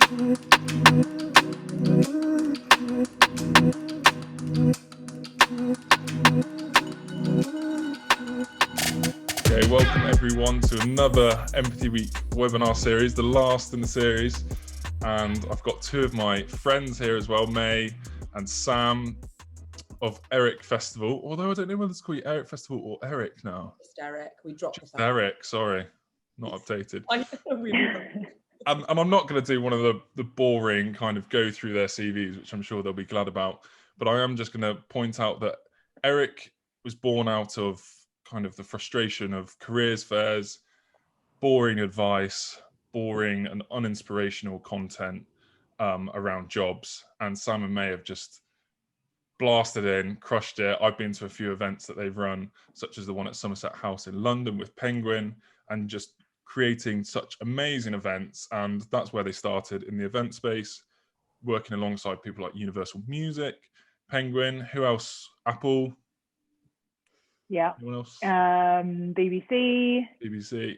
Okay, welcome everyone to another Empathy Week webinar series, the last in the series. And I've got two of my friends here as well, May and Sam of Eric Festival. Although I don't know whether to call you Eric Festival or Eric now. Just Eric, we dropped Just Eric, sorry, not updated. And I'm not going to do one of the boring kind of go through their CVs, which I'm sure they'll be glad about. But I am just going to point out that Eric was born out of kind of the frustration of careers fairs, boring advice, boring and uninspirational content around jobs. And Sam and May have just blasted in, crushed it. I've been to a few events that they've run, such as the one at Somerset House in London with Penguin, and just creating such amazing events. And that's where they started, in the event space, working alongside people like Universal Music, Penguin, who else? Apple. Yeah. Anyone else? BBC,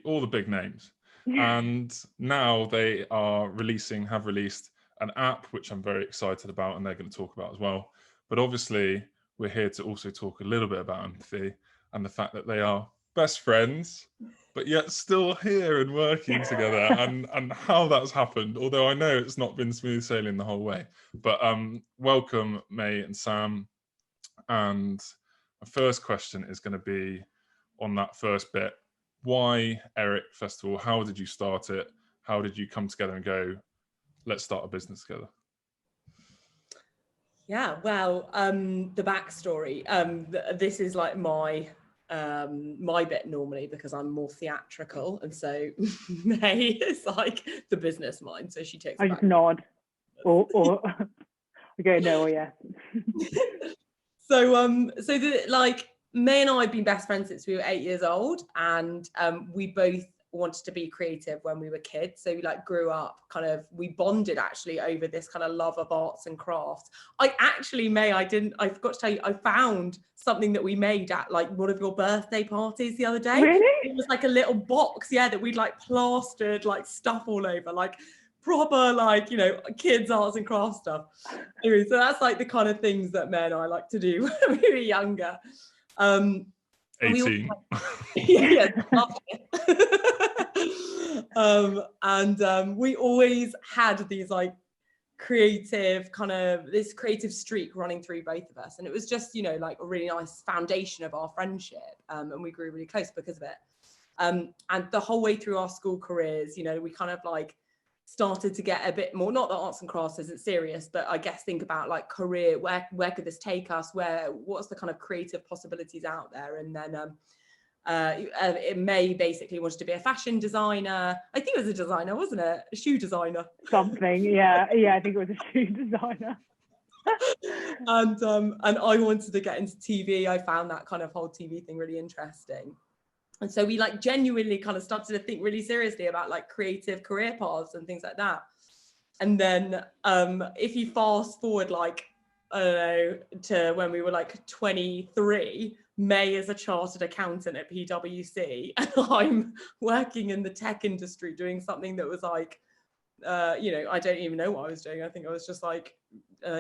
all the big names. And now they have released an app, which I'm very excited about, and they're going to talk about as well. But obviously, we're here to also talk a little bit about empathy and the fact that they are best friends, but yet still here and working together, and how that's happened. Although I know it's not been smooth sailing the whole way. But welcome, May and Sam. And my first question is going to be on that first bit. Why Eric Festival? How did you start it? How did you come together and go, let's start a business together? Yeah, well, the backstory. This is like my bit normally, because I'm more theatrical, and so May is like the business mind, so she takes. I just nod, or I go no or yes. So May and I have been best friends since we were 8 years old, and we both wanted to be creative when we were kids. So we grew up we bonded actually over this kind of love of arts and crafts. I forgot to tell you, I found something that we made at one of your birthday parties the other day. Really? It was a little box, that we'd plastered stuff all over, proper kids arts and crafts stuff. Anyway, so that's the kind of things that May and I like to do when we were younger. 18. Yeah, we always had these creative this creative streak running through both of us, and it was just a really nice foundation of our friendship, and we grew really close because of it. And the whole way through our school careers, we started to get a bit more, not that arts and crafts isn't serious, but I guess think about career, where could this take us, what's the kind of creative possibilities out there. And then May basically wanted to be a fashion designer. I think it was a designer, wasn't it? A shoe designer. Something, yeah, I think it was a shoe designer. And I wanted to get into TV. I found that kind of whole TV thing really interesting. And so we genuinely kind of started to think really seriously about creative career paths and things like that. And then if you fast forward I don't know, to when we were 23, May is a chartered accountant at PwC, and I'm working in the tech industry doing something that was I don't even know what I was doing. I think I was just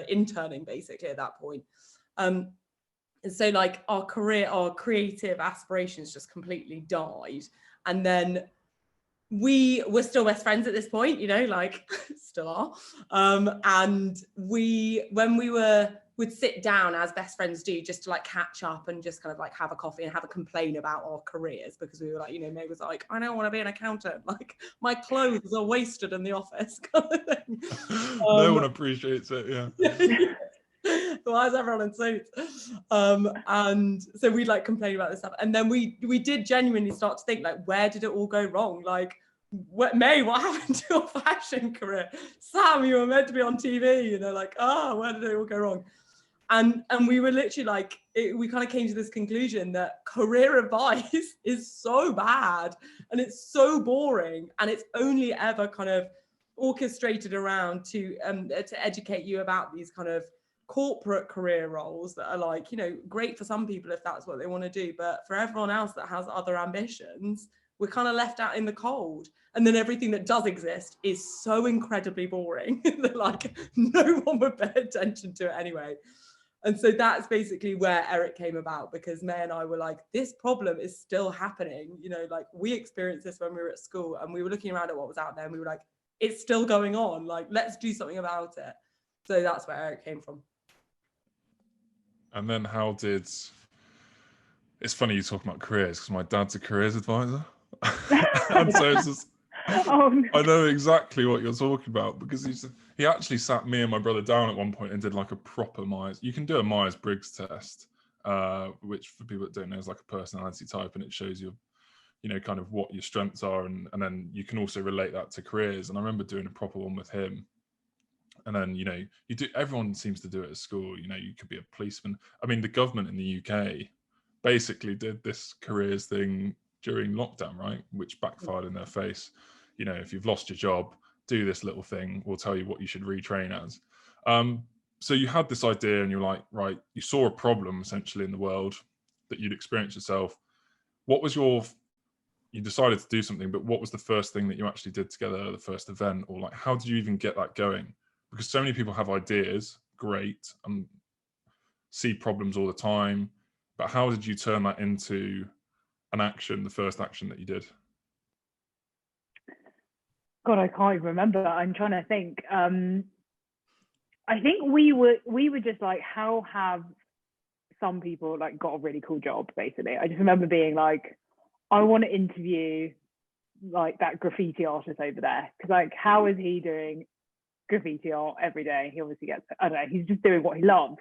interning basically at that point. And so our creative aspirations just completely died. And then we were still best friends at this point, still are. And when we would sit down as best friends do, just to catch up and just kind of have a coffee and have a complain about our careers, because we were May was I don't want to be an accountant. My clothes are wasted in the office kind of thing. No one appreciates it, yeah. Why is everyone in suits? And so we'd complain about this stuff, and then we did genuinely start to think where did it all go wrong? May, what happened to your fashion career? Sam, you were meant to be on TV, where did it all go wrong? And we were literally we kind of came to this conclusion that career advice is so bad, and it's so boring, and it's only ever kind of orchestrated around to educate you about these kind of corporate career roles that are great for some people if that's what they want to do, but for everyone else that has other ambitions, we're kind of left out in the cold. And then everything that does exist is so incredibly boring that like no one would pay attention to it anyway. And so that's basically where Eric came about, because May and I were like, this problem is still happening. You know, like we experienced this when we were at school, and we were looking around at what was out there and we were like, it's still going on. Like, let's do something about it. So that's where Eric came from. And then how did, it's funny you talk about careers, because my dad's a careers advisor. And so it's just, Oh, no. I know exactly what you're talking about, because he actually sat me and my brother down at one point and did like a proper Myers. You can do a Myers-Briggs test, which for people that don't know is like a personality type, and it shows you, you know, kind of what your strengths are, and then you can also relate that to careers. And I remember doing a proper one with him. And then, you know, everyone seems to do it at school. You know, you could be a policeman. I mean, the government in the UK basically did this careers thing during lockdown, right? Which backfired in their face. You know, if you've lost your job, do this little thing. We'll tell you what you should retrain as. So you had this idea and you're like, right, you saw a problem essentially in the world that you'd experienced yourself. What was you decided to do something, but what was the first thing that you actually did together, the first event? Or like, how did you even get that going? Because so many people have ideas, great, and see problems all the time. But how did you turn that into an action, the first action that you did? God, I can't even remember. I'm trying to think. I think we were just like, how have some people like got a really cool job, basically. I just remember being like, I want to interview like that graffiti artist over there, because like, how is he doing graffiti art every day? He obviously gets, I don't know, he's just doing what he loves.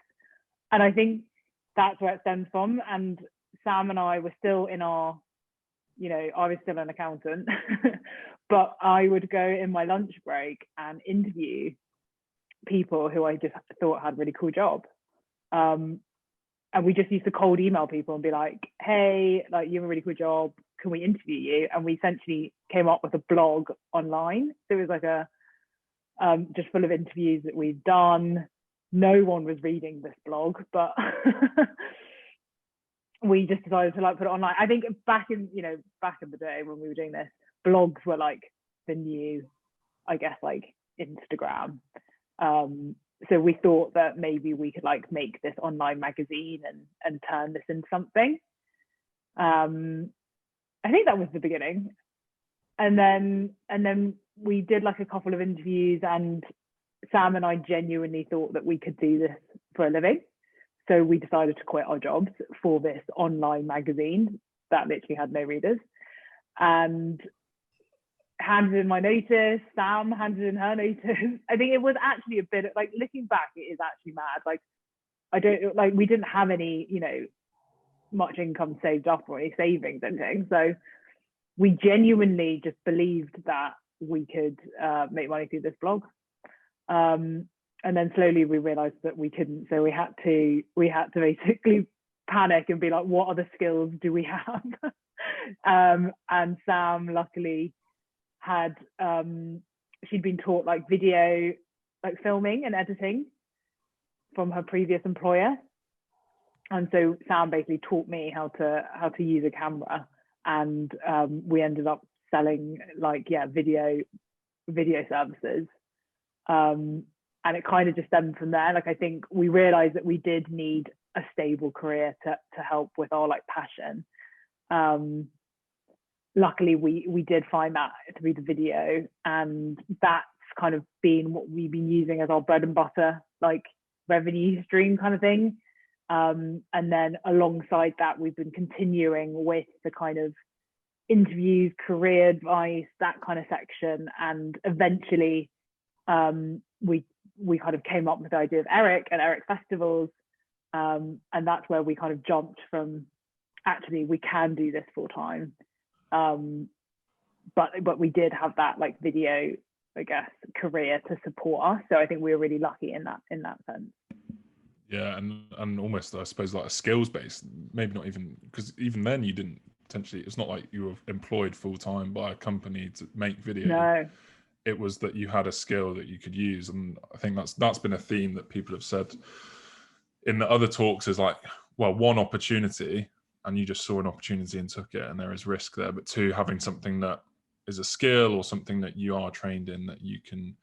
And I think that's where it stems from. And Sam and I were still in our, you know, I was still an accountant, but I would go in my lunch break and interview people who I just thought had really cool jobs. And we just used to cold email people and be like, hey, like, you have a really cool job, can we interview you? And we essentially came up with a blog online. So it was like a just full of interviews that we've done. No one was reading this blog, but we just decided to like put it online. I think back in the day when we were doing this, blogs were like the new, I guess, like Instagram. So we thought that maybe we could like make this online magazine and turn this into something. I think that was the beginning. And then we did like a couple of interviews, and Sam and I genuinely thought that we could do this for a living. So we decided to quit our jobs for this online magazine that literally had no readers, and handed in my notice. Sam handed in her notice. I think it was actually a bit like, looking back, it is actually mad. Like, I don't like, we didn't have any, you know, much income saved up or any savings or anything. So we genuinely just believed that we could make money through this blog. And then slowly we realized that we couldn't. So we had to basically panic and be like, what other skills do we have? And Sam luckily had, she'd been taught like video, like filming and editing from her previous employer. And so Sam basically taught me how to use a camera, and we ended up selling like, video services. And it kind of just stemmed from there. Like, I think we realized that we did need a stable career to help with our like passion. Luckily we did find that through the video, and that's kind of been what we've been using as our bread and butter, like revenue stream kind of thing. And then alongside that, we've been continuing with the kind of interviews, career advice, that kind of section. And eventually we kind of came up with the idea of Eric and Eric Festivals. And that's where we kind of jumped from, actually, we can do this full time. But we did have that like video, I guess, career to support us. So I think we were really lucky in that sense. Yeah, and almost, I suppose, like a skills based, maybe not even, because even then you didn't potentially, it's not like you were employed full time by a company to make video. No. It was that you had a skill that you could use. And I think that's been a theme that people have said in the other talks, is like, well, one opportunity and you just saw an opportunity and took it, and there is risk there. But two, having something that is a skill or something that you are trained in that you can,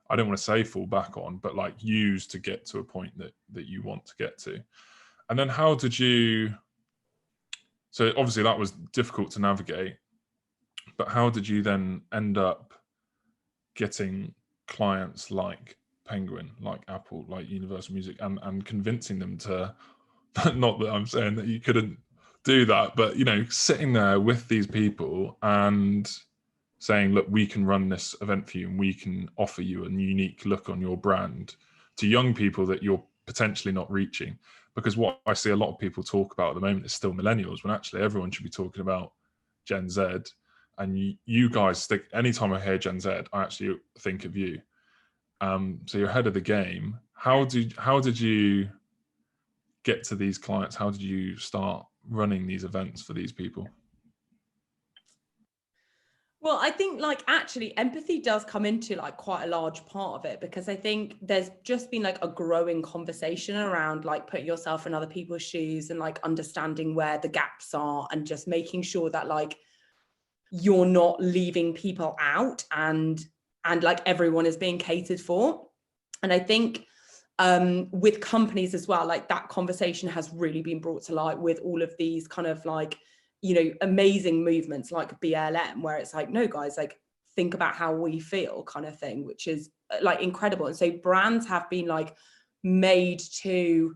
I don't want to say fall back on, but like use to get to a point that you want to get to. And then how did you, so obviously that was difficult to navigate, but how did you then end up getting clients like Penguin, like Apple, like Universal Music, and convincing them to, not that I'm saying that you couldn't do that, but, you know, sitting there with these people and saying, look, we can run this event for you and we can offer you a unique look on your brand to young people that you're potentially not reaching. Because what I see a lot of people talk about at the moment is still millennials, when actually everyone should be talking about Gen Z. And you guys stick, anytime I hear Gen Z, I actually think of you. So you're ahead of the game. How did you get to these clients? How did you start running these events for these people? Well, I think like actually empathy does come into like quite a large part of it, because I think there's just been like a growing conversation around like putting yourself in other people's shoes and like understanding where the gaps are and just making sure that like you're not leaving people out and like everyone is being catered for. And I think with companies as well, like that conversation has really been brought to light with all of these kind of like, you know, amazing movements like BLM, where it's like, no guys, like think about how we feel kind of thing, which is like incredible. And so brands have been like made to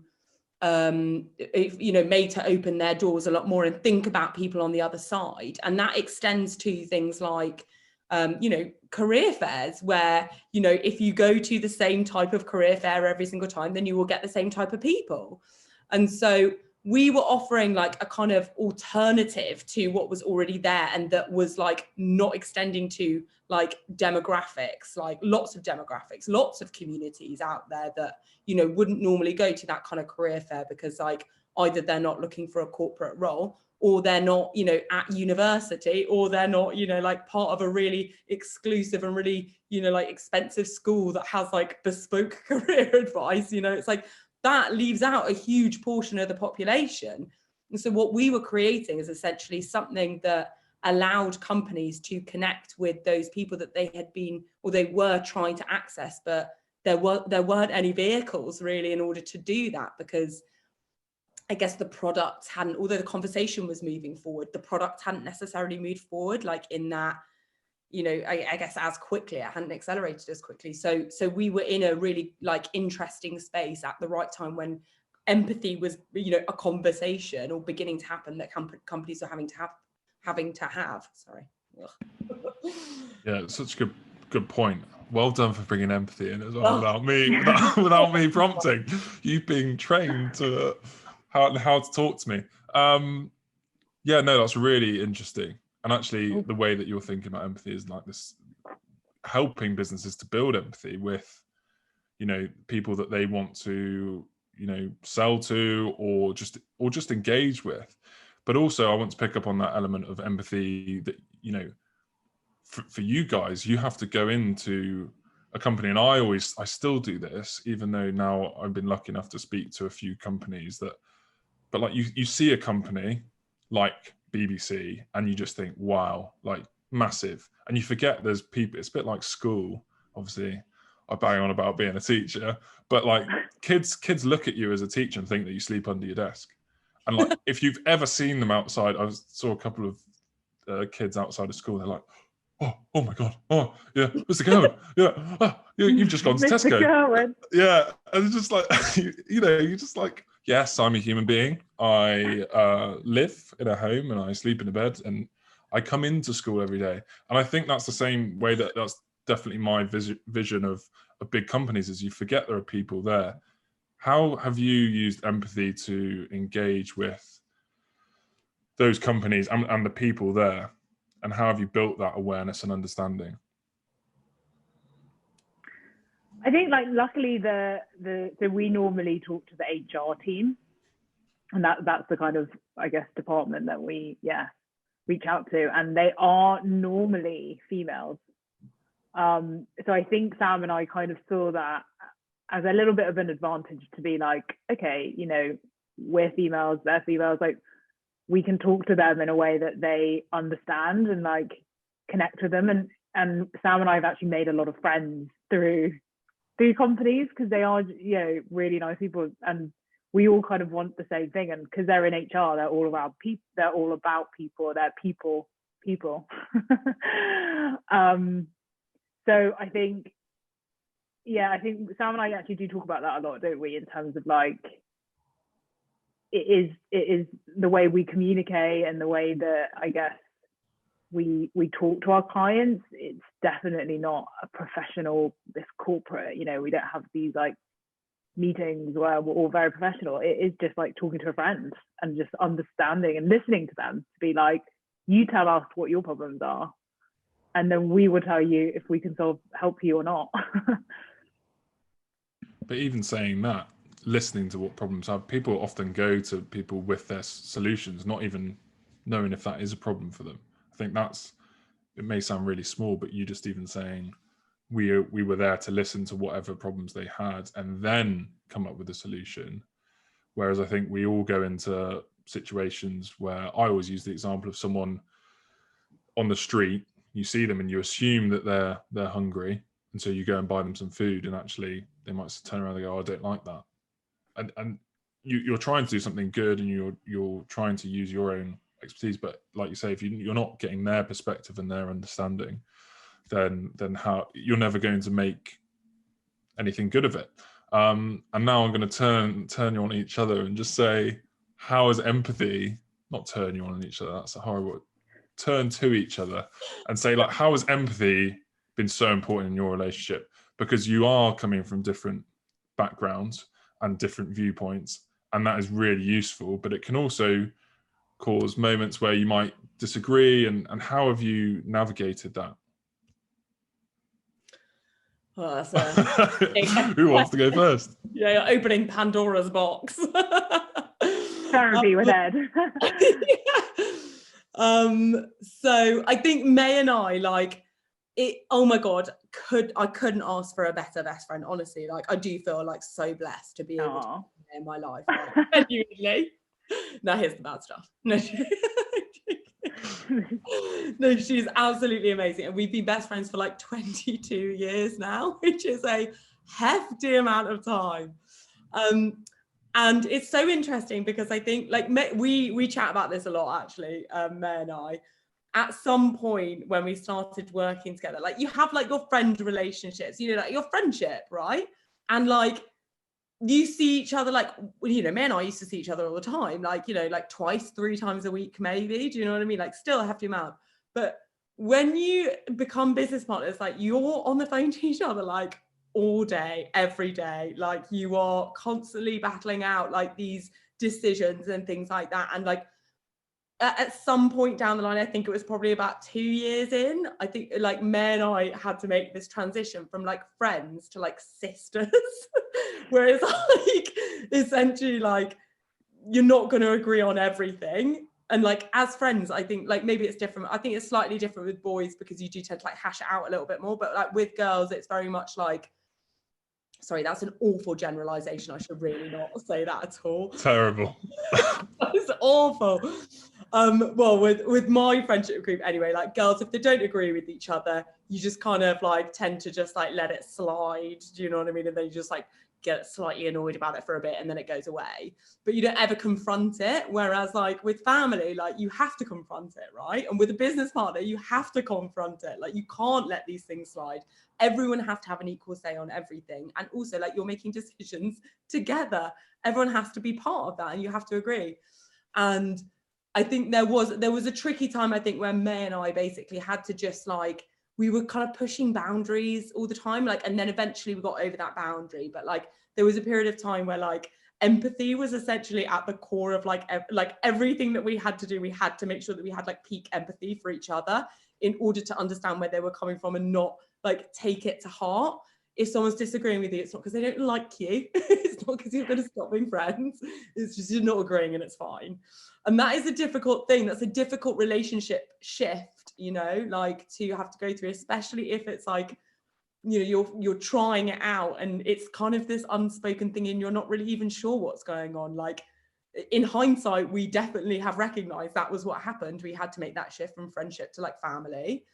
made to open their doors a lot more and think about people on the other side. And that extends to things like career fairs, where, you know, if you go to the same type of career fair every single time, then you will get the same type of people. And so we were offering like a kind of alternative to what was already there, and that was like not extending to like demographics, like lots of communities out there that, you know, wouldn't normally go to that kind of career fair because like either they're not looking for a corporate role, or they're not, you know, at university, or they're not, you know, like part of a really exclusive and really, you know, like expensive school that has like bespoke career advice. You know, it's like that leaves out a huge portion of the population. And so what we were creating is essentially something that allowed companies to connect with those people that they had been, or they were trying to access, but there weren't any vehicles really in order to do that, because I guess the product hadn't, although the conversation was moving forward, the product hadn't necessarily moved forward, like in that, you know, I guess as quickly, it hadn't accelerated as quickly. So we were in a really like interesting space at the right time when empathy was, you know, a conversation or beginning to happen that companies are having to have. Sorry. Yeah, it's such a good point. Well done for bringing empathy in as well, without me prompting. You've been trained to how to talk to me. Yeah, no, that's really interesting. And actually, the way that you're thinking about empathy is like this, helping businesses to build empathy with, you know, people that they want to, you know, sell to or just engage with. But also, I want to pick up on that element of empathy that, you know, for you guys, you have to go into a company, and I still do this, even though now I've been lucky enough to speak to a few companies but like you see a company like BBC and you just think, wow, like massive. And you forget there's people, it's a bit like school. Obviously, I bang on about being a teacher, but like kids look at you as a teacher and think that you sleep under your desk. And like, if you've ever seen them outside, I saw a couple of kids outside of school, they're like, oh my God. Oh, yeah, Mr. Cohen. Yeah, you've just gone to Mr. Tesco. Cohen. Yeah, and it's just like, you know, you're just like, yes, I'm a human being. I live in a home and I sleep in a bed and I come into school every day. And I think that's the same way that's definitely my vision of big companies, is you forget there are people there. How have you used empathy to engage with those companies and the people there? And how have you built that awareness and understanding? I think like luckily so we normally talk to the HR team, and that's the kind of, I guess, department that we reach out to, and they are normally females. So I think Sam and I kind of saw that as a little bit of an advantage to be like, okay, you know, we're females, they're females, like we can talk to them in a way that they understand and like connect with them. And Sam and I have actually made a lot of friends through companies, because they are, you know, really nice people, and we all kind of want the same thing. And because they're in HR, they're all about people. They're all about people. They're people. So I think Sam and I actually do talk about that a lot, don't we? In terms of like, it is the way we communicate and the way that I guess we talk to our clients. It's definitely not a professional, this corporate, you know, we don't have these like meetings where we're all very professional. It is just like talking to a friend and just understanding and listening to them, to be like, you tell us what your problems are, and then we will tell you if we can help you or not. But even saying that, listening to what problems are, people often go to people with their solutions, not even knowing if that is a problem for them. I think it may sound really small, but you just even saying we were there to listen to whatever problems they had and then come up with a solution. Whereas I think we all go into situations where I always use the example of someone on the street. You see them and you assume that they're hungry, and so you go and buy them some food, and actually they might turn around and go, oh, I don't like that. And you're trying to do something good, and you're trying to use your own expertise, but like you say, if you're not getting their perspective and their understanding, then how you're never going to make anything good of it. And now I'm going to turn you on each other and just say, how is empathy, not turn you on each other, that's a horrible word, turn to each other and say, like, how has empathy been so important in your relationship? Because you are coming from different backgrounds and different viewpoints, and that is really useful, but it can also cause moments where you might disagree, and how have you navigated that? Oh, that's who wants to go first? Yeah, you're opening Pandora's box. Therapy with Ed. So I think May and I, like, it, oh my god, I couldn't ask for a better best friend, honestly. Like, I do feel like so blessed to be able to be in my life, like, genuinely. Now here's the bad stuff. No, she's absolutely amazing, and we've been best friends for like 22 years now, which is a hefty amount of time. And it's so interesting because I think, like, we chat about this a lot, actually, May and I. At some point when we started working together, like, you have like your friend relationships, you know, like your friendship, right? And like, you see each other, like, you know, May and I used to see each other all the time, like, you know, like twice, 3 times a week, maybe. Do you know what I mean? Like, still a hefty amount. But when you become business partners, like, you're on the phone to each other, like, all day, every day. Like, you are constantly battling out like these decisions and things like that. And like, at some point down the line, I think it was probably about 2 years in, I think, like, May and I had to make this transition from like friends to like sisters. Whereas, like, essentially, like, you're not going to agree on everything. And like, as friends, I think, like, maybe it's different. I think it's slightly different with boys because you do tend to like hash it out a little bit more. But like with girls, it's very much like, sorry, that's an awful generalization. I should really not say that at all. Terrible. It's awful. Well, with my friendship group anyway, like, girls, if they don't agree with each other, you just kind of like tend to just like let it slide. Do you know what I mean? And then you just like get slightly annoyed about it for a bit and then it goes away. But you don't ever confront it. Whereas like with family, like, you have to confront it, right? And with a business partner, you have to confront it. Like, you can't let these things slide. Everyone has to have an equal say on everything. And also, like, you're making decisions together. Everyone has to be part of that, and you have to agree. And I think there was a tricky time, I think, where May and I basically had to just, like, we were kind of pushing boundaries all the time, like, and then eventually we got over that boundary. But like, there was a period of time where like empathy was essentially at the core of like everything that we had to do. We had to make sure that we had like peak empathy for each other in order to understand where they were coming from and not like take it to heart. If someone's disagreeing with you, it's not because they don't like you. It's not because you're going to stop being friends. It's just you're not agreeing, and it's fine. And that is a difficult thing. That's a difficult relationship shift, you know, like, to have to go through, especially if it's like, you know, you're trying it out and it's kind of this unspoken thing and you're not really even sure what's going on. Like, in hindsight, we definitely have recognized that was what happened. We had to make that shift from friendship to like family.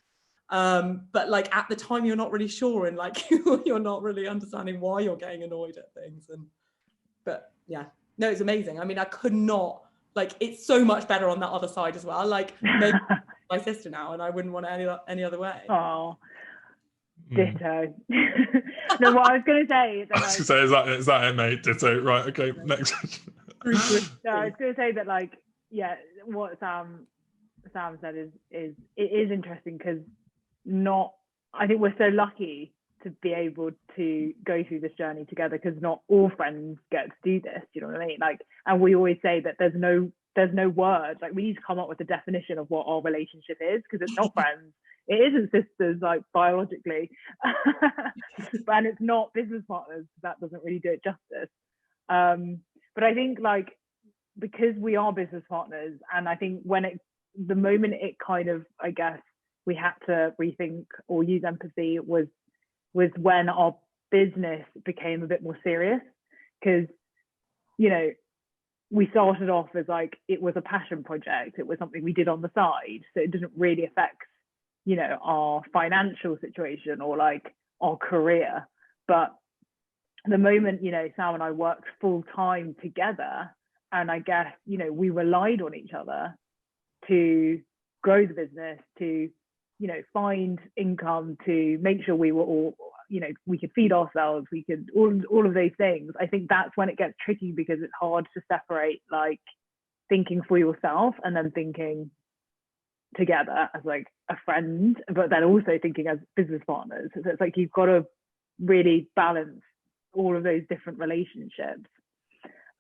But like at the time, you're not really sure, and like you're not really understanding why you're getting annoyed at things. But yeah, no, it's amazing. I mean, I could not, like, it's so much better on that other side as well. Like, maybe my sister now, and I wouldn't want it any other way. Oh, ditto. No, what I was going to say is that, I was going to say, is that it, mate? Ditto. Right. Okay. Next. No, I was going to say that, like, yeah, what Sam said is it is interesting, because I think we're so lucky to be able to go through this journey together, because not all friends get to do this. You know what I mean? Like, and we always say that there's no word, like, we need to come up with a definition of what our relationship is, because it's not friends, it isn't sisters, like, biologically, and it's not business partners. That doesn't really do it justice. But I think, like, because we are business partners, and I think the moment it kind of, I guess, we had to rethink or use empathy was when our business became a bit more serious, because, you know, we started off as like, it was a passion project, it was something we did on the side, so it didn't really affect, you know, our financial situation or like our career. But the moment, you know, Sam and I worked full time together, and I guess, you know, we relied on each other to grow the business, to, you know, find income, to make sure we were all, you know, we could feed ourselves, we could all of those things. I think that's when it gets tricky, because it's hard to separate, like, thinking for yourself and then thinking together as like a friend, but then also thinking as business partners. So it's like, you've got to really balance all of those different relationships.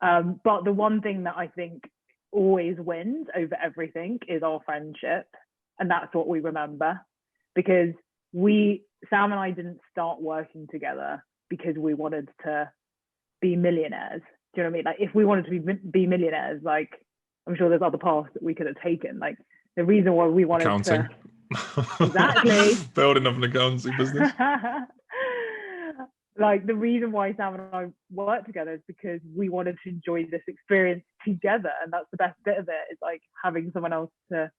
But the one thing that I think always wins over everything is our friendship. And that's what we remember, because Sam and I didn't start working together because we wanted to be millionaires. Do you know what I mean? Like, if we wanted to be millionaires, like, I'm sure there's other paths that we could have taken. Like, the reason why we wanted accounting. Exactly. Building up an accounting business. Like, the reason why Sam and I work together is because we wanted to enjoy this experience together, and that's the best bit of it, is like having someone else to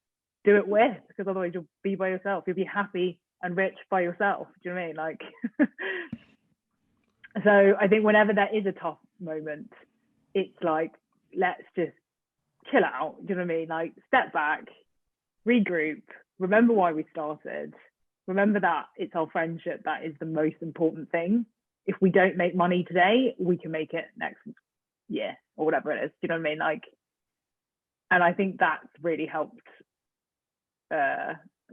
do it with, because otherwise you'll be by yourself. You'll be happy and rich by yourself. Do you know what I mean? Like, so I think whenever there is a tough moment, it's like, let's just chill out. Do you know what I mean? Like, step back, regroup, remember why we started, remember that it's our friendship that is the most important thing. If we don't make money today, we can make it next year or whatever it is. Do you know what I mean? Like, and I think that's really helped,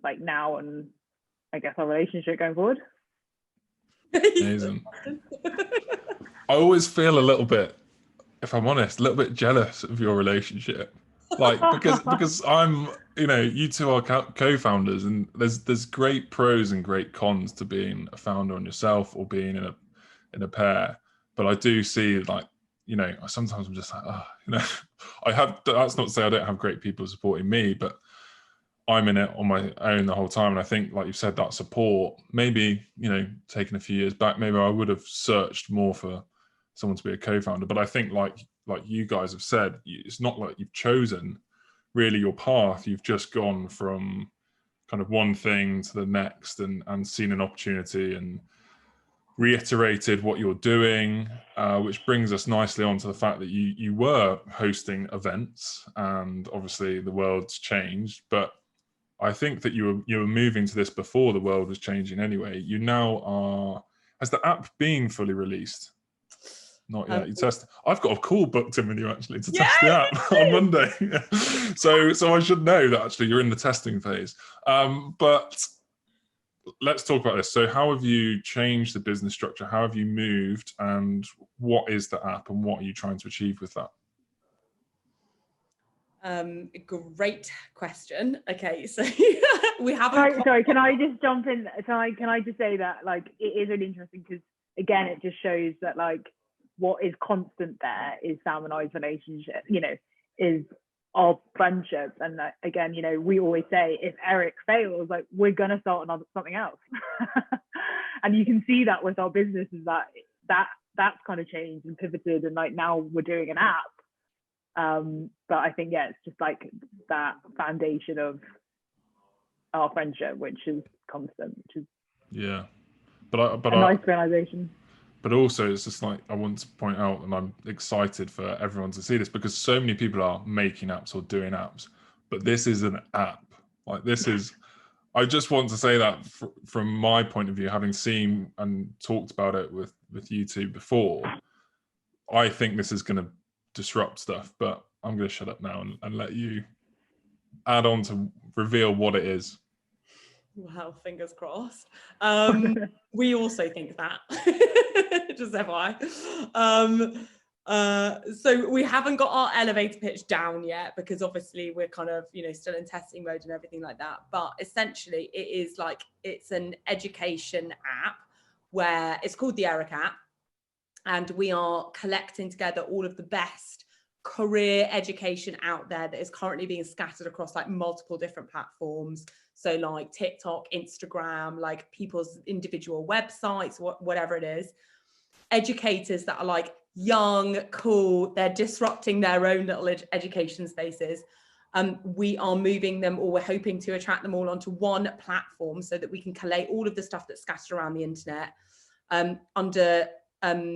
like, now, and I guess our relationship going forward. Amazing. I always feel a little bit, if I'm honest, a little bit jealous of your relationship. Like, because I'm, you know, you two are co-founders, and there's great pros and great cons to being a founder on yourself or being in a pair. But I do see, like, you know, sometimes I'm just like, oh, you know, that's not to say I don't have great people supporting me, but I'm in it on my own the whole time. And I think, like you said, that support, maybe, you know, taking a few years back, maybe I would have searched more for someone to be a co-founder. But I think, like you guys have said, it's not like you've chosen really your path. You've just gone from kind of one thing to the next, and seen an opportunity and reiterated what you're doing, which brings us nicely on to the fact that you were hosting events, and obviously the world's changed, but I think that you were moving to this before the world was changing anyway. You now are, has the app been fully released? Not yet. You test. I've got a call booked in with you actually to test the app on Monday. So I should know that actually you're in the testing phase. But let's talk about this. So how have you changed the business structure? How have you moved? And what is the app, and what are you trying to achieve with that? Great question. Okay, so we have. Sorry, can I just jump in? Can I just say that, like, it is really interesting, because again, it just shows that, like, what is constant there is Sam and I's relationship, you know, is our friendship. And again, you know, we always say, if Eric fails, like, we're gonna start something else. And you can see that with our business, is that's kind of changed and pivoted, and like now we're doing an app. But I think, yeah, it's just like that foundation of our friendship, which is constant, which is but a nice realization. But also, it's just like, I want to point out, and I'm excited for everyone to see this, because so many people are making apps or doing apps, but this is an app. Like, this is, I just want to say that from my point of view, having seen and talked about it with you two before, I think this is going to disrupt stuff, but I'm going to shut up now and let you add on to reveal what it is. Well, fingers crossed. We also think that, just FYI. So we haven't got our elevator pitch down yet, because obviously we're kind of, still in testing mode and everything like that. But essentially it is like, it's an education app where it's called the Eric app. And we are collecting together all of the best career education out there that is currently being scattered across like multiple different platforms. So like TikTok, Instagram, like people's individual websites, whatever it is. Educators that are like young, cool, they're disrupting their own little education spaces. We are moving them, or we're hoping to attract them all onto one platform so that we can collate all of the stuff that's scattered around the internet under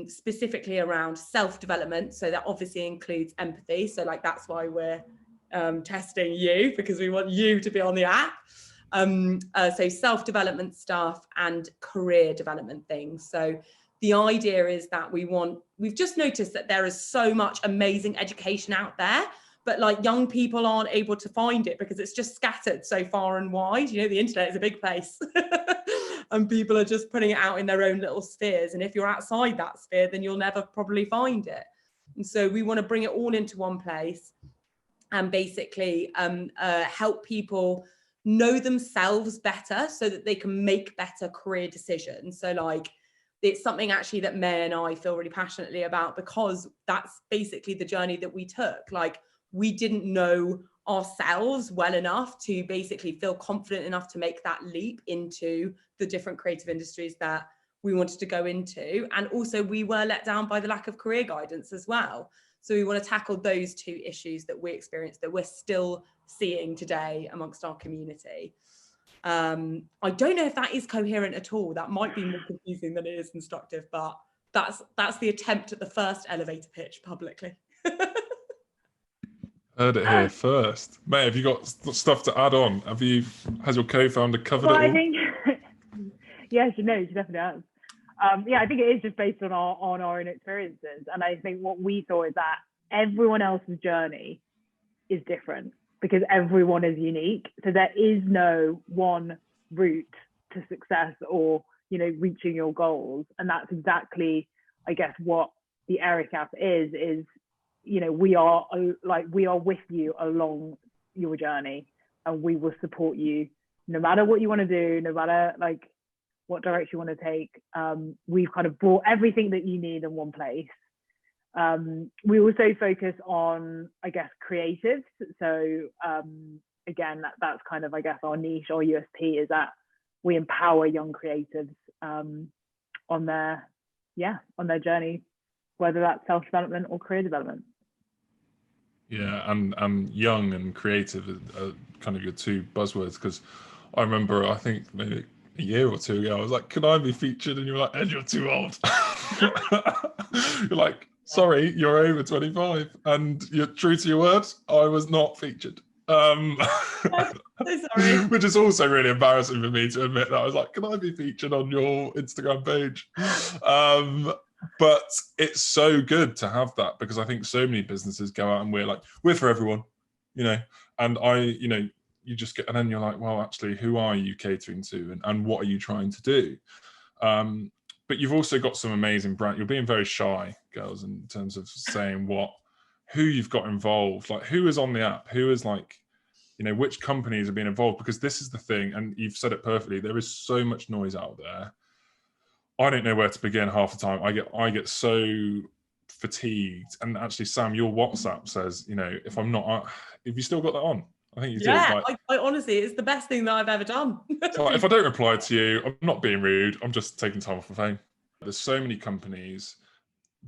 specifically around self-development. So that obviously includes empathy. So like, that's why we're testing you, because we want you to be on the app. So self-development stuff and career development things. So the idea is that we've just noticed that there is so much amazing education out there, but like young people aren't able to find it because it's just scattered so far and wide. The internet is a big place and people are just putting it out in their own little spheres. And if you're outside that sphere, then you'll never probably find it. And so we want to bring it all into one place and basically help people know themselves better so that they can make better career decisions. So like, it's something actually that May and I feel really passionately about, because that's basically the journey that we took. Like, we didn't know ourselves well enough to basically feel confident enough to make that leap into the different creative industries that we wanted to go into. And also we were let down by the lack of career guidance as well. So we want to tackle those two issues that we experienced, that we're still seeing today amongst our community. I don't know if that is coherent at all. That might be more confusing than it is instructive, but that's the attempt at the first elevator pitch publicly. Heard it here first. May, have you got stuff to add on? Has your co-founder covered it all? I think, yeah, she definitely has. Yeah, I think it is just based on our own experiences. And I think what we saw is that everyone else's journey is different, because everyone is unique. So there is no one route to success or, reaching your goals. And that's exactly, I guess, what the Eric app is, we are with you along your journey, and we will support you no matter what you want to do, no matter like what direction you want to take. We've kind of brought everything that you need in one place. We also focus on, I guess, creatives. So again, that's kind of, I guess, our niche, our USP, is that we empower young creatives on their journey, whether that's self-development or career development. Yeah, and young and creative are kind of your two buzzwords, because I remember, I think maybe a year or two ago, I was like, "Can I be featured?" And you were like, "Ed, you're too old." You're like, "Sorry, you're over 25," and you're true to your word. I was not featured. I'm so sorry. Which is also really embarrassing for me to admit that. I was like, "Can I be featured on your Instagram page?" But it's so good to have that, because I think so many businesses go out and we're for everyone, and you just get, and then you're like, well, actually, who are you catering to, and what are you trying to do? But you've also got some amazing brand. You're being very shy, girls, in terms of saying who you've got involved, like who is on the app, who is like, which companies are being involved, because this is the thing, and you've said it perfectly. There is so much noise out there. I don't know where to begin half the time. I get so fatigued. And actually, Sam, your WhatsApp says, if I'm not, have you still got that on? I think you do. Yeah, I honestly, it's the best thing that I've ever done. So if I don't reply to you, I'm not being rude. I'm just taking time off the phone. There's so many companies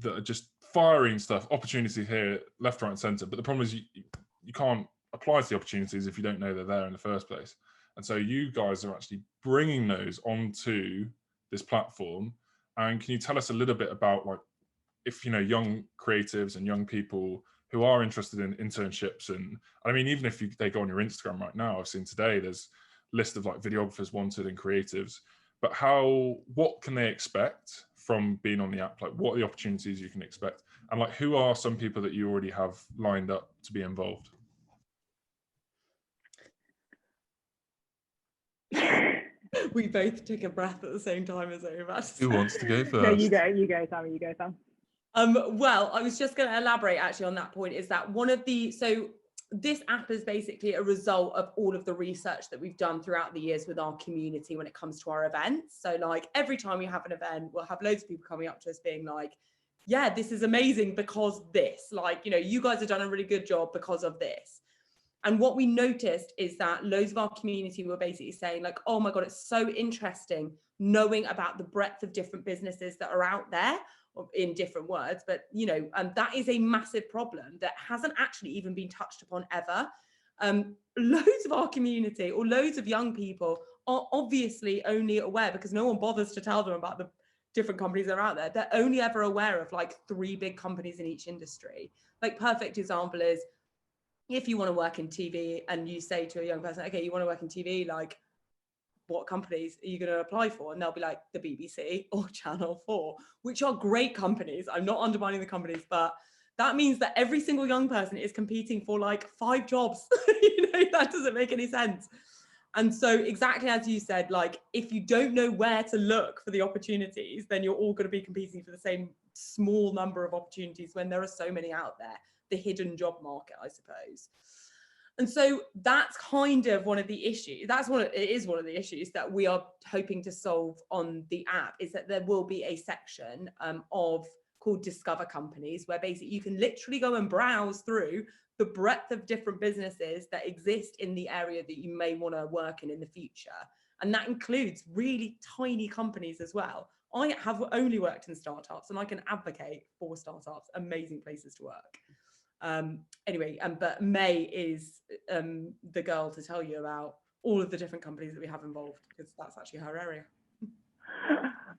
that are just firing stuff, opportunities here, left, right, and centre. But the problem is you can't apply to the opportunities if you don't know they're there in the first place. And so you guys are actually bringing those onto this platform. And can you tell us a little bit about, like, if, you know, young creatives and young people who are interested in internships, and I mean, even if they go on your Instagram right now, I've seen today there's a list of like videographers wanted and creatives, but what can they expect from being on the app? Like, what are the opportunities you can expect? And like, who are some people that you already have lined up to be involved? We both took a breath at the same time as they were about to say. Who wants to go first? No, you go, Sam, you go, Sam. Well, I was just going to elaborate actually on that point, is that so this app is basically a result of all of the research that we've done throughout the years with our community when it comes to our events. So like every time we have an event, we'll have loads of people coming up to us being like, yeah, this is amazing because this, like, you know, you guys have done a really good job because of this. And what we noticed is that loads of our community were basically saying like, oh my God, it's so interesting knowing about the breadth of different businesses that are out there, in different words, but you know, that is a massive problem that hasn't actually even been touched upon ever. Loads of our community, or loads of young people, are obviously only aware, because no one bothers to tell them about the different companies that are out there. They're only ever aware of like 3 big companies in each industry. Like, perfect example is, if you want to work in TV and you say to a young person, okay, you want to work in TV, like, what companies are you going to apply for? And they'll be like the BBC or Channel 4, which are great companies. I'm not undermining the companies, but that means that every single young person is competing for like 5 jobs. You know, that doesn't make any sense. And so exactly as you said, like, if you don't know where to look for the opportunities, then you're all going to be competing for the same small number of opportunities when there are so many out there, the hidden job market, I suppose. And so that's kind of one of the issues. It is one of the issues that we are hoping to solve on the app, is that there will be a section called Discover Companies, where basically you can literally go and browse through the breadth of different businesses that exist in the area that you may want to work in the future. And that includes really tiny companies as well. I have only worked in startups, and I can advocate for startups, amazing places to work. Anyway, but May is the girl to tell you about all of the different companies that we have involved, because that's actually her area.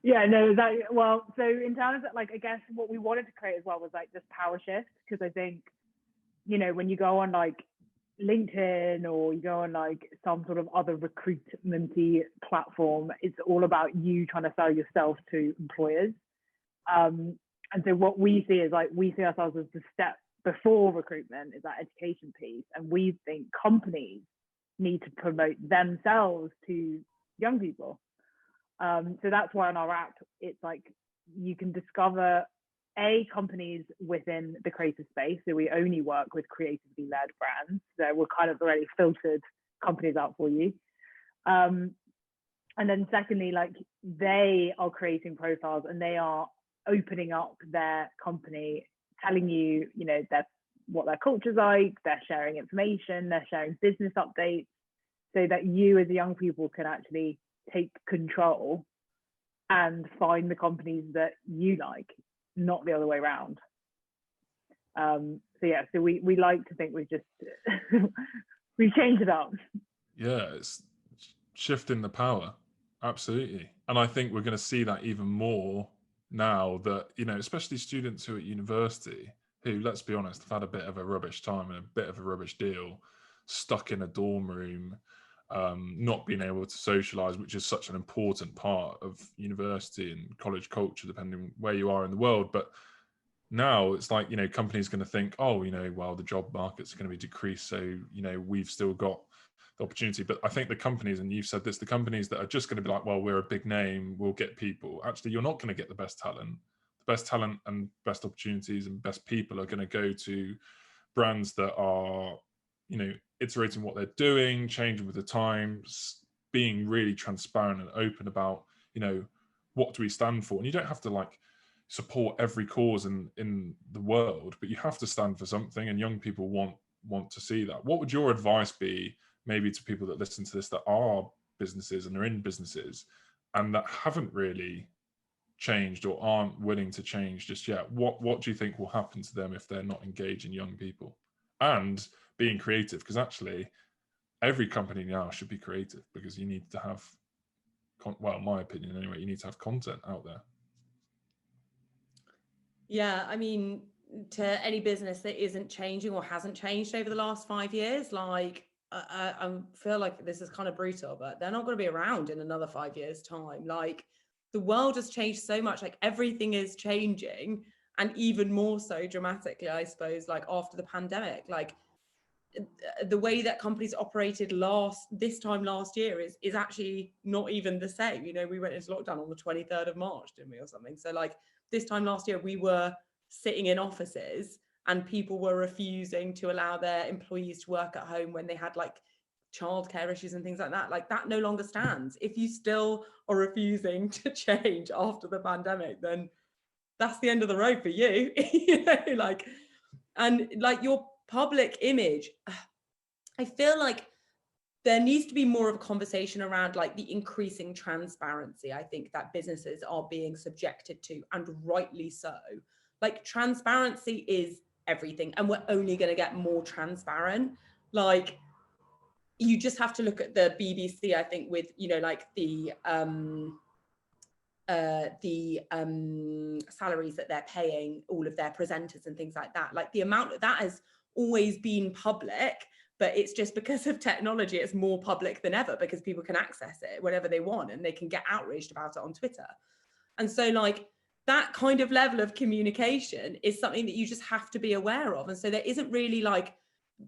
Yeah, no, well, so in terms of like, I guess what we wanted to create as well was like this power shift, because I think, you know, when you go on like LinkedIn or you go on like some sort of other recruitment-y platform, it's all about you trying to sell yourself to employers. And so what we see is like, we see ourselves as the step before recruitment, is that education piece. And we think companies need to promote themselves to young people. So that's why on our app, it's like you can discover companies within the creative space. So we only work with creatively led brands. So we're kind of already filtered companies out for you. And then secondly, like, they are creating profiles and they are opening up their company, telling you, you know, what their culture's like, they're sharing information, they're sharing business updates, so that you as young people can actually take control and find the companies that you like, not the other way around. So we like to think we've just we changed it up. Yeah, it's shifting the power, absolutely. And I think we're going to see that even more now, that, you know, especially students who are at university, who, let's be honest, have had a bit of a rubbish time and a bit of a rubbish deal, stuck in a dorm room, not being able to socialize, which is such an important part of university and college culture, depending where you are in the world. But now it's like, you know, companies going to think, oh, you know, well, the job market's going to be decreased, so, you know, we've still got the opportunity. But I think the companies, and you've said this, the companies that are just going to be like, well, we're a big name, we'll get people. Actually, you're not going to get the best talent. The best talent and best opportunities and best people are going to go to brands that are, you know, iterating what they're doing, changing with the times, being really transparent and open about, you know, what do we stand for. And you don't have to like support every cause in the world, but you have to stand for something, and young people want to see that. What would your advice be, maybe to people that listen to this that are businesses and are in businesses and that haven't really changed or aren't willing to change just yet, what do you think will happen to them if they're not engaging young people and being creative? Because actually every company now should be creative, because you need to have, well, in my opinion anyway, you need to have content out there. Yeah, I mean, to any business that isn't changing or hasn't changed over the last 5 years, like I feel like this is kind of brutal, but they're not going to be around in another 5 years' time. Like, the world has changed so much, like everything is changing, and even more so dramatically, I suppose, like after the pandemic. Like, the way that companies operated this time last year is actually not even the same. You know, we went into lockdown on the 23rd of March, didn't we, or something? So like this time last year, we were sitting in offices and people were refusing to allow their employees to work at home when they had like childcare issues and things like that. Like, that no longer stands. If you still are refusing to change after the pandemic, then that's the end of the road for you. You know, like, and like your public image, I feel like there needs to be more of a conversation around like the increasing transparency, I think, that businesses are being subjected to, and rightly so. Like, transparency is everything, and we're only going to get more transparent. Like, you just have to look at the BBC, I think, with, you know, like the salaries that they're paying all of their presenters and things like that. Like, the amount that has always been public, but it's just because of technology, it's more public than ever, because people can access it whenever they want and they can get outraged about it on Twitter. And so like that kind of level of communication is something that you just have to be aware of. And so there isn't really like,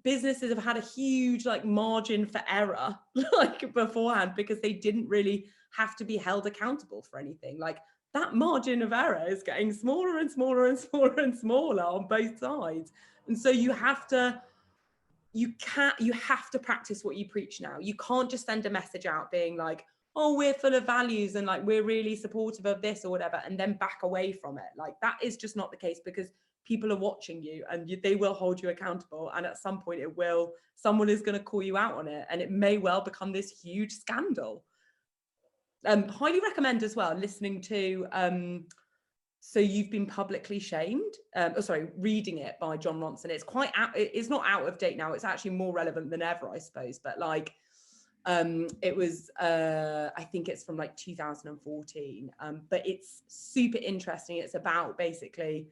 businesses have had a huge like margin for error like beforehand, because they didn't really have to be held accountable for anything. Like, that margin of error is getting smaller and smaller and smaller and smaller on both sides. And so you have to practice what you preach now. You can't just send a message out being like, oh, we're full of values and like we're really supportive of this or whatever, and then back away from it. Like, that is just not the case, because people are watching you and they will hold you accountable. And at some point someone is going to call you out on it, and it may well become this huge scandal. Highly recommend as well listening to So You've Been Publicly Shamed. Reading it by Jon Ronson. It's not out of date now. It's actually more relevant than ever, I suppose. But like, it was, I think it's from like 2014. But it's super interesting. It's about basically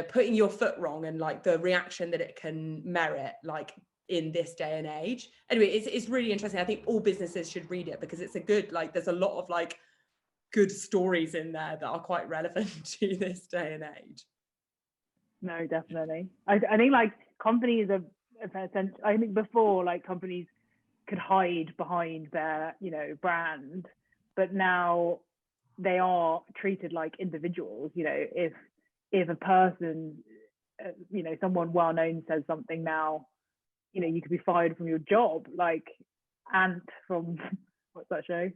putting your foot wrong and like the reaction that it can merit, like in this day and age. Anyway, it's really interesting. I think all businesses should read it, because it's a good, like, there's a lot of like good stories in there that are quite relevant to this day and age. No, definitely. I think like companies are, I think before, like, companies could hide behind their, you know, brand, but now they are treated like individuals. You know, if a person, you know, someone well known says something now, you know, you could be fired from your job. Like Ant from what's that show?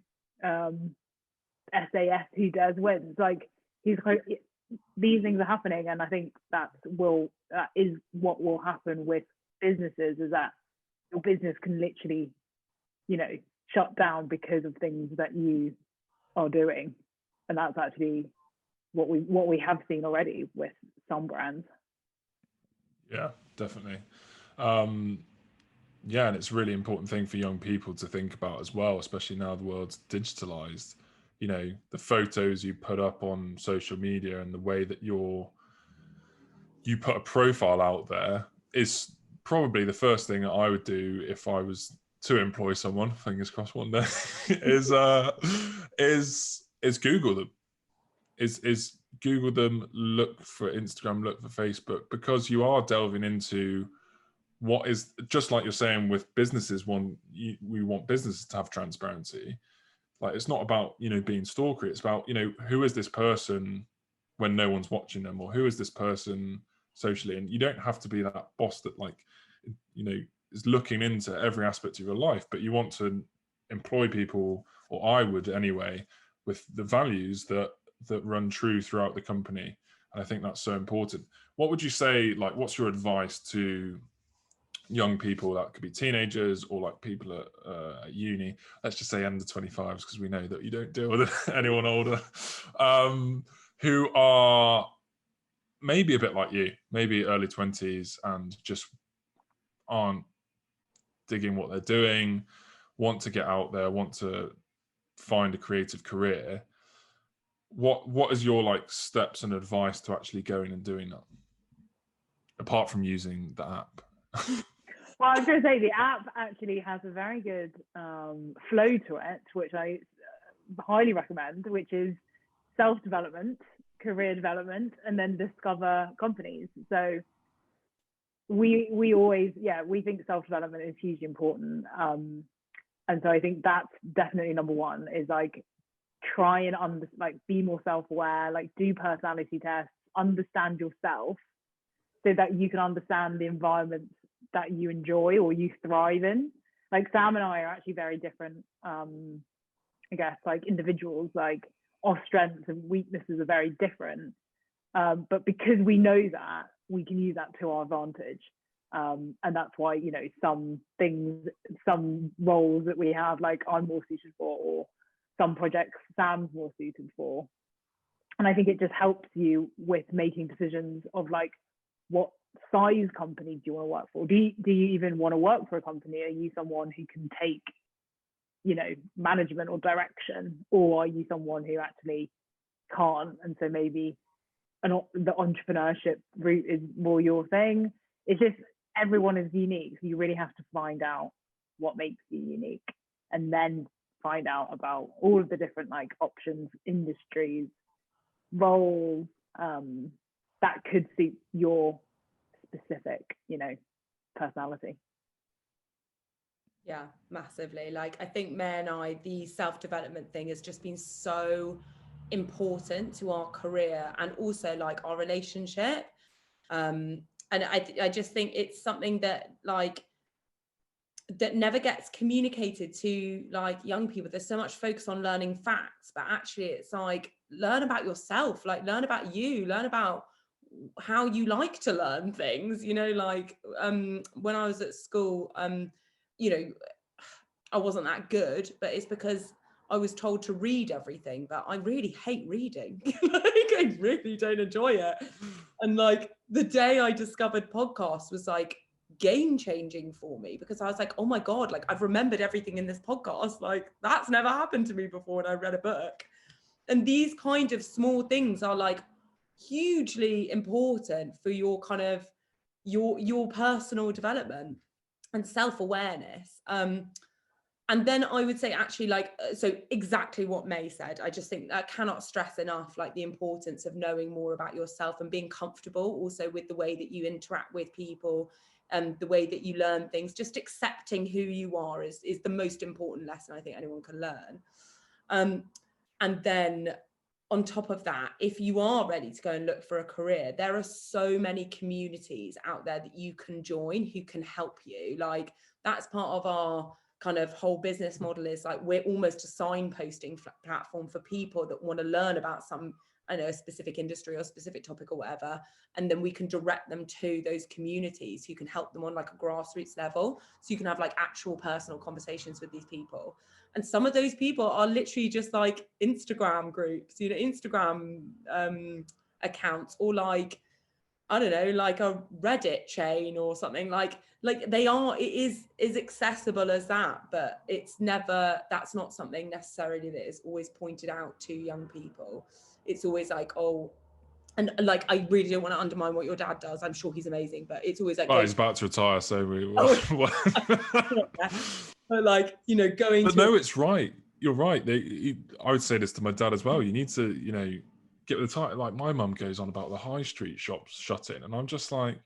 SAS, Who Dares Wins. Like, these things are happening, and I think that is what will happen with businesses, is that your business can literally, you know, shut down because of things that you are doing. And that's actually what we have seen already with some brands. Yeah, definitely. Yeah, and it's a really important thing for young people to think about as well, especially now the world's digitalized. You know, the photos you put up on social media and the way that you put a profile out there is probably the first thing that I would do if I was to employ someone, fingers crossed one day, is Google them. Is Google them, look for Instagram, look for Facebook, because you are delving into what is, just like you're saying with businesses, we want businesses to have transparency. Like, it's not about, you know, being stalkery. It's about, you know, who is this person when no one's watching them, or who is this person socially? And you don't have to be that boss that, like, you know, is looking into every aspect of your life, but you want to employ people, or I would anyway, with the values that run true throughout the company. And I think that's so important. What would you say, like, what's your advice to young people, that could be teenagers or like people at uni, let's just say under 25s, because we know that you don't deal with anyone older, who are maybe a bit like you, maybe early 20s, and just aren't digging what they're doing, want to get out there, want to find a creative career. What is your like steps and advice to actually going and doing that, apart from using the app? Well, I was going to say the app actually has a very good flow to it, which I highly recommend, which is self-development, career development, and then discover companies. So we always, we think self-development is hugely important. And so I think that's definitely number one, is like try and be more self-aware, like do personality tests, understand yourself so that you can understand the environments that you enjoy or you thrive in. Like Sam and I are actually very different, I guess, like individuals, like our strengths and weaknesses are very different. But because we know that, we can use that to our advantage. And that's why, you know, some things, some roles that we have, like I'm more suited for, or some projects Sam's more suited for. And I think it just helps you with making decisions of like, what size company do you want to work for? Do you even want to work for a company? Are you someone who can take, you know, management or direction, or are you someone who actually can't? And so maybe the entrepreneurship route is more your thing. It's just everyone is unique. So you really have to find out what makes you unique, and then find out about all of the different like options, industries, roles that could suit your specific, you know, personality. Yeah, massively. Like I think May and I, the self-development thing has just been so important to our career and also like our relationship. And I just think it's something that like that never gets communicated to like young people. There's so much focus on learning facts, but actually it's like learn about yourself, like learn about you, learn about how you like to learn things, you know, like when I was at school, you know, I wasn't that good, but it's because I was told to read everything, but I really hate reading. Like I really don't enjoy it. And like the day I discovered podcasts was like game changing for me, because I was like, oh my God, like I've remembered everything in this podcast. Like that's never happened to me before when I read a book. And these kind of small things are like hugely important for your kind of your personal development and self-awareness. And then I would say actually like, so exactly what May said, I just think I cannot stress enough like the importance of knowing more about yourself and being comfortable also with the way that you interact with people and the way that you learn things. Just accepting who you are is the most important lesson I think anyone can learn. And then on top of that, if you are ready to go and look for a career, there are so many communities out there that you can join who can help you. Like that's part of our kind of whole business model, is like we're almost a signposting platform for people that want to learn about some, I know, a specific industry or specific topic or whatever, and then we can direct them to those communities who can help them on like a grassroots level, so you can have like actual personal conversations with these people. And some of those people are literally just like Instagram groups, you know, Instagram accounts, or like, I don't know, like a Reddit chain or something. Like they are, it is as accessible as that, but it's never, that's not something necessarily that is always pointed out to young people. It's always like, oh, and like I really don't want to undermine what your dad does. I'm sure he's amazing, but it's always like, oh, he's about to retire, so we but like, you know, going but no, it's right, you're right. I would say this to my dad as well, you need to, you know, get with the time. Like my mum goes on about the high street shops shutting, and I'm just like,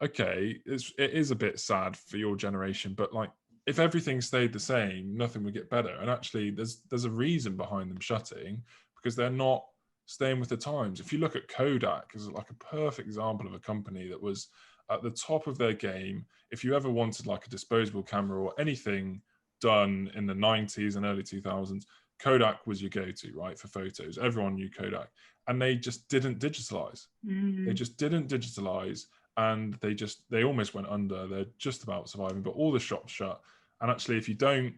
okay, it is a bit sad for your generation, but like if everything stayed the same, nothing would get better. And actually there's a reason behind them shutting, because they're not staying with the times. If you look at Kodak as like a perfect example of a company that was at the top of their game. If you ever wanted like a disposable camera or anything done in the 90s and early 2000s, Kodak was your go-to, right, for photos. Everyone knew Kodak, and they just didn't digitalize. They just didn't digitalize, and they almost went under. They're just about surviving, but all the shops shut. And actually, if you don't,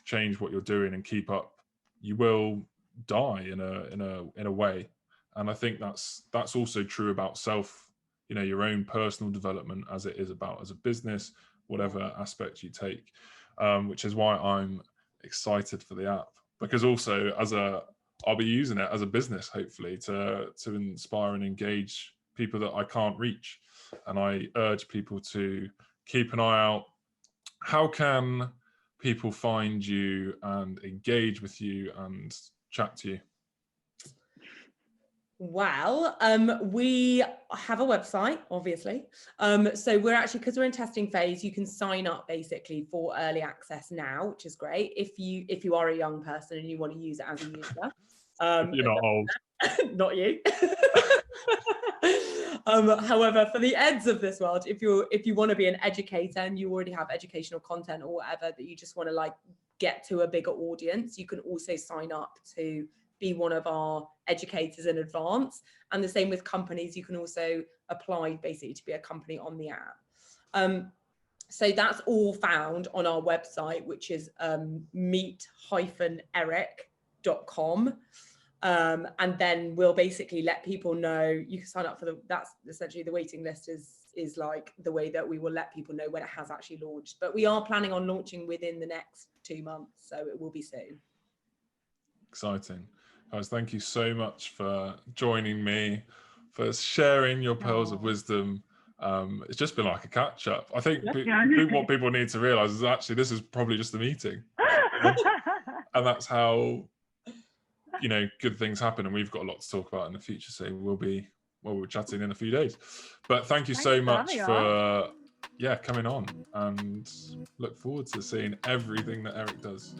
change what you're doing and keep up, you will die in a way. And I think that's also true about your own personal development, as it is about as a business, whatever aspect you take, which is why I'm excited for the app, because also I'll be using it as a business, hopefully, to inspire and engage people that I can't reach. And I urge people to keep an eye out. How can people find you and engage with you and chat to you? Well, we have a website, obviously. So we're actually, because we're in testing phase, you can sign up basically for early access now, which is great. If you are a young person and you want to use it as a user. You're not old. Not you. However, for the eds of this world, if you want to be an educator and you already have educational content or whatever that you just want to like get to a bigger audience, you can also sign up to be one of our educators in advance. And the same with companies, you can also apply basically to be a company on the app. So that's all found on our website, which is meet-eric.com. And then we'll basically let people know. You can sign up for that's essentially the waiting list is like the way that we will let people know when it has actually launched. But we are planning on launching within the next 2 months, so it will be soon. Exciting. Guys, thank you so much for joining me, for sharing your pearls of wisdom. It's just been like a catch up. I think what people need to realize is actually this is probably just a meeting. And that's how good things happen, and we've got a lot to talk about in the future, so we're chatting in a few days. But thank you so much for coming on, and look forward to seeing everything that Eric does.